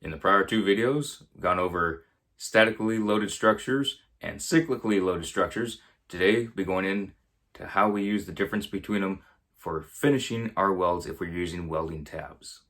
In the prior two videos, we've gone over statically loaded structures and cyclically loaded structures. Today, we'll be going into how we use the difference between them for finishing our welds if we're using welding tabs.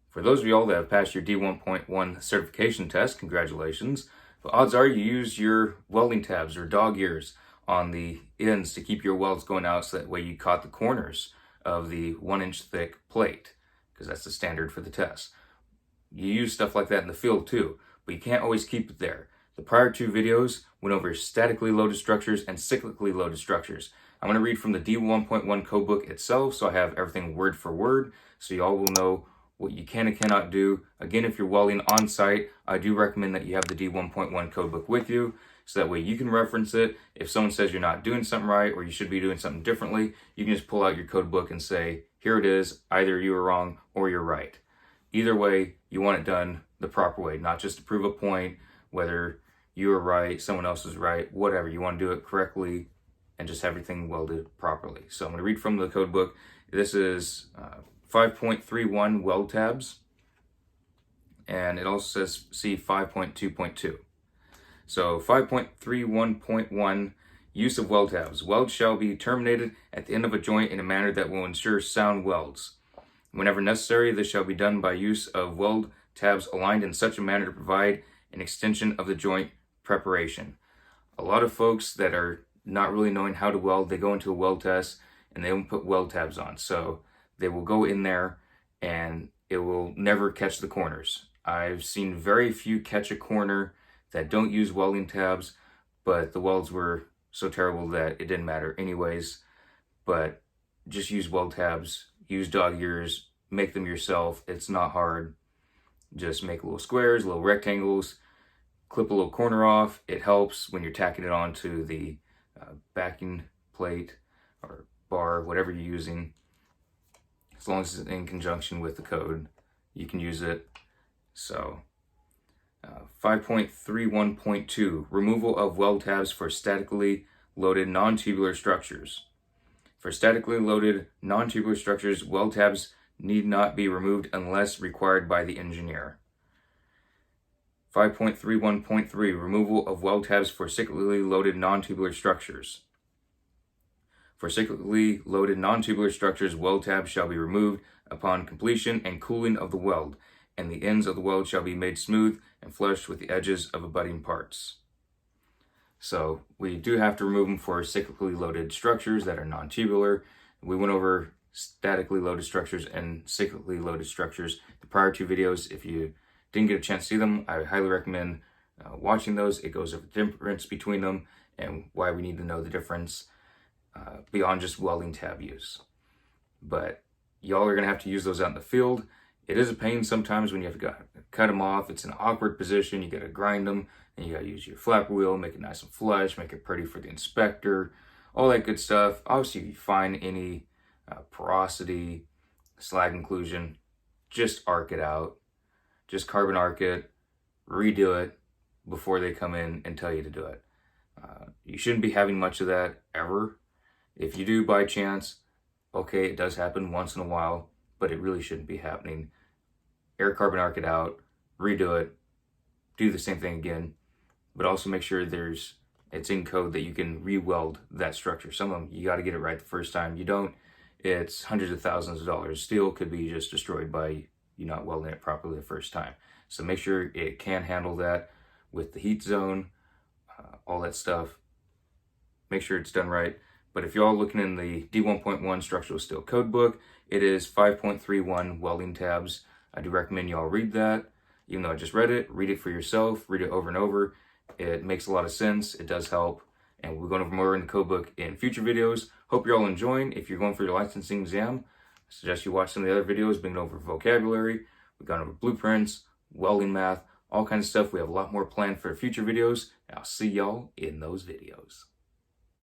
For those of y'all that have passed your D1.1 certification test, congratulations. But odds are you use your welding tabs or dog ears on the ends to keep your welds going out so that way you caught the corners of the 1-inch thick plate, because that's the standard for the test. You use stuff like that in the field too, but you can't always keep it there. The prior two videos went over statically loaded structures and cyclically loaded structures. I'm going to read from the D1.1 Codebook itself, so I have everything word for word, so y'all will know what you can and cannot do. Again, if you're welding on site, I do recommend that you have the D1.1 Codebook with you, so that way you can reference it. If someone says you're not doing something right or you should be doing something differently, you can just pull out your codebook and say, here it is, either you were wrong or you're right. Either way, you want it done the proper way, not just to prove a point, whether you are right, someone else is right, whatever. You want to do it correctly and just have everything welded properly. So I'm going to read from the codebook. This is 5.31 weld tabs, and it also says see 5.2.2. So 5.31.1, use of weld tabs. Welds shall be terminated at the end of a joint in a manner that will ensure sound welds. Whenever necessary, this shall be done by use of weld tabs aligned in such a manner to provide an extension of the joint preparation. A lot of folks that are not really knowing how to weld, they go into a weld test and they don't put weld tabs on. So they will go in there and it will never catch the corners. I've seen very few catch a corner that don't use welding tabs, but the welds were so terrible that it didn't matter anyways. But just use weld tabs, use dog ears, make them yourself. It's not hard. Just make little squares, little rectangles, clip a little corner off. It helps when you're tacking it onto the backing plate or bar, whatever you're using. As long as it's in conjunction with the code, you can use it. So 5.31.2, removal of weld tabs for statically loaded non-tubular structures. For statically loaded non-tubular structures, weld tabs need not be removed unless required by the engineer. 5.31.3, removal of weld tabs for cyclically loaded non-tubular structures. For cyclically loaded non-tubular structures, weld tabs shall be removed upon completion and cooling of the weld, and the ends of the weld shall be made smooth and flush with the edges of abutting parts. So we do have to remove them for cyclically loaded structures that are non-tubular. We went over statically loaded structures and cyclically loaded structures the prior two videos. If you didn't get a chance to see them, I highly recommend watching those. It goes over the difference between them and why we need to know the difference beyond just welding tab use. But y'all are going to have to use those out in the field. It is a pain sometimes when you have to cut them off. It's an awkward position. You got to grind them, and you got to use your flapper wheel, make it nice and flush, make it pretty for the inspector, all that good stuff. Obviously, if you find any porosity, slag inclusion, just arc it out. Just carbon arc it, redo it before they come in and tell you to do it. You shouldn't be having much of that ever. If you do by chance, okay, it does happen once in a while, but it really shouldn't be happening. Air carbon arc it out, redo it, do the same thing again, but also make sure it's in code that you can re-weld that structure. Some of them, you got to get it right the first time. You don't, it's hundreds of thousands of dollars. Steel could be just destroyed by you not welding it properly the first time. So make sure it can handle that with the heat zone, all that stuff. Make sure it's done right. But if you're all looking in the D1.1 Structural Steel Codebook, it is 5.31 welding tabs. I do recommend y'all read that. Even though I just read it for yourself, read it over and over. It makes a lot of sense. It does help. And we're going over more in the codebook in future videos. Hope you're all enjoying. If you're going for your licensing exam, I suggest you watch some of the other videos, being over vocabulary. We've gone over blueprints, welding math, all kinds of stuff. We have a lot more planned for future videos. And I'll see y'all in those videos.